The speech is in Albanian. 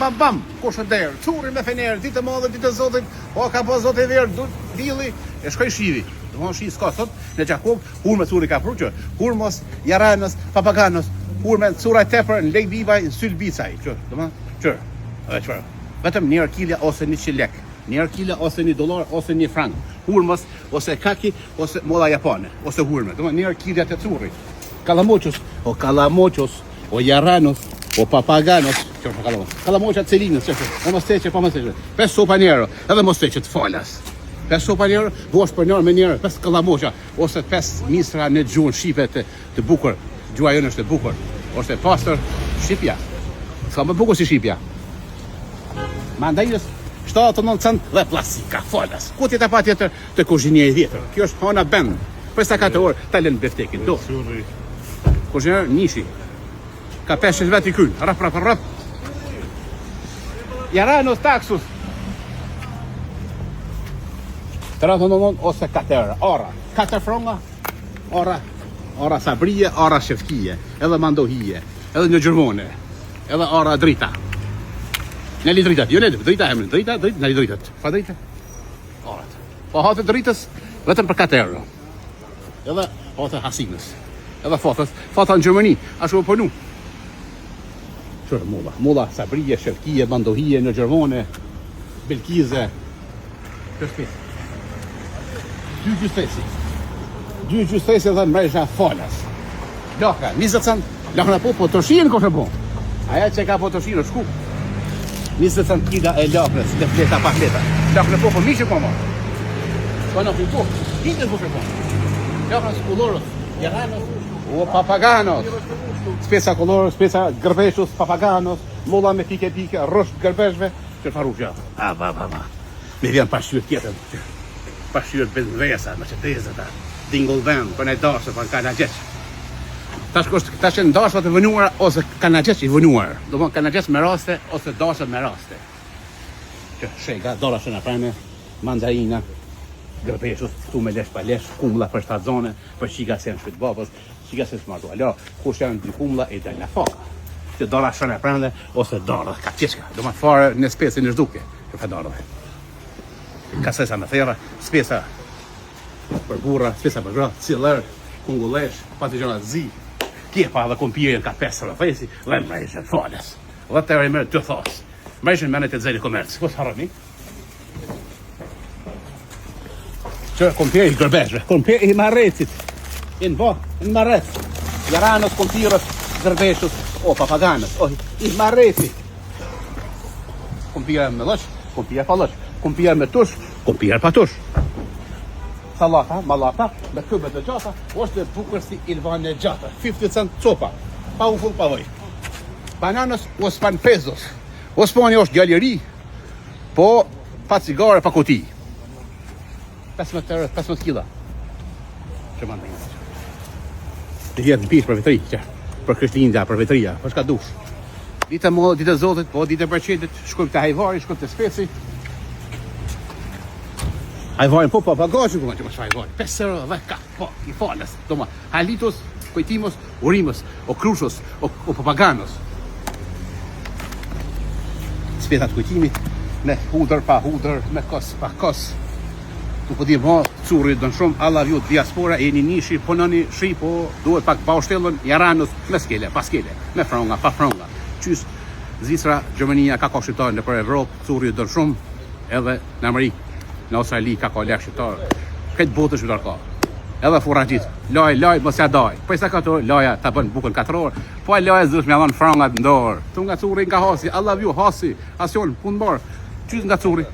Bam, kush e derë, çurri me fener, ditë e madhe, ditë e Zotit, o ka pas Zoti verë, dilli, e shkoi shivi. Domthon shi s'ka sot, në Gjakov, hurme çurri ka pruqë, hurmos, jaranës, papaganos, hurme çurra tepër, në lek bivaj, në syl bicaj, që, domthon, që, edhe çfarë. Vetëm një kilja ose 100 lek, një kilja ose $1 ose 1 frank. Hurmos, ose kaki, ose molla japane, ose hurme, domthon një kilja të çurrit. Kalamoços, o jaranos, o papaganos, kalamoqa të celinës, e mos teqe, pa mos teqe, 5 sopa njerë, edhe mos teqe të falas. 5 sopa njerë, vosh për njerë me njerë, 5 kalamoqa, ose 5 misra në gjuhën Shqipe të bukur, gjuha jënë është e bukur, ose pastër Shqipja, s'ka më bukur si Shqipja. Mandajnës, 7-9 cent dhe plastika, falas. Ku tjetë pa tjetër të kuzhinje i vjetër, kjo është hona bend, për sa 4 orë, ta lënë beftekin, do. Kuzhinjer nishi. Ka 5 vetë i kynë, rap. Jaranos taksus. 3.99 ose 4 ora. 4 fronga, ora sabrije, ora shefkije, edhe mandohije, edhe një gjërmone, edhe ora drita. Në li dritat, jo në drita emrin, në li dritat. Pa drita? Orat. Po hatë dritës, vetëm për 4 euro. Edhe hatë hasinës. Edhe fata në Gjermani, ashtu më përnu. Qërë mulla, sabrije, shefkije, mandohije, në Gjermone, belkize. Kërshpit. 2 gjustesi dhe mrejsha falas. Laka, 20 cent, lakna po toshinë kështë po. Aja që ka po toshinë, shku. 20 cent kida e laknës, dhe fleta pa fleta. Lakna po mishë po ma. Ska në po, hitën kështë po. Laknës kullorës, jaranës, o papaganos. Speca kolorës, speca gërbeshus, papaganos, molla me pike, rrosht gërbeshve, që faru që ba. Me vjen pashqyët tjetën, pashqyët bezvesa, Mercedeseta, Dingle Band, për ne dashë, për kanë gjeqë. Ta që në dashët e vënuar, ose kanë gjeqë i vënuar. Do më kanë gjeqë me raste, ose dashët me raste. Që shega, dora shë në prene, mandarina, gërbeshus, tu me lesh pa lesh, kumla për 7 zone, për qika se në shpit babës, qika se s'mardu alo, kush janë dy kumla e dalë në faka. Që dora shënë e prende, ose dora ka qeshka. Do ma fare në spesi në shduke, që fa dora. Kasesa me thera, spesa për burra, spesa për gra, cilër, kungulesh, pati gjona zi, kjepa dhe kompirën ka 5 rëfesi, dhe mrejshën fales. Dhe të rejmërë të thos. Mrejshën menet e zeli komercë. Kësë harani? Që kompirë i gërbeshve, kompirë i marrecit. Në marrec. Jaranos, kompirës, gërbeshus, o papaganës, o i marrecit. Kompirë me lësh, kompirë pa lësh. Kompirë me tush, kompirë pa tush. Salata, malata, me këbet e gjata, është e bukur si Ilvan e gjata. 50 cent copa, pa u full pa voj. Bananës, ospan pesos. Ospani është djallëri, po pa cigare, pa kuti. 15 kila. Që më ndajnë. Të jetë në pishë për vetëri, që për Krishtlindja, për vetëria, për shka dush. Ditë e modë, ditë e Zotit, po ditë e përqetit, shkojmë të hajvari, shkojmë të speci. Hajvarin po bagajë, që më shë hajvari. 5 euro dhe ka, po, i falës. Doma, halitos, kojtimos, urimos, o krushos, o papaganos. Spetat kujtimit, me hudër, pa hudër, me kos, pa kos. Nuk po di ma, curit dënë shumë, alla vju diaspora, e një nishi, po nëni shi, po duhet pak pa ushtelën, jaranës, me skele, pa skele, me fronga, pa fronga. Qys, Zisra, Gjermania, ka ka shqiptarë në për Evropë, curit dënë shumë, edhe në Amerikë, në Australi, ka ka lek shqiptarë. Këtë botë shqiptarë ka. Edhe furajit, laj, mos ja daj. Po i sa këto, laja ta bën bukën 4 orë, po e laja zësh me adhon frongat ndorë. Tu nga curit nga hasi, alla vju, hasi, asion, punë barë. Qys nga curit?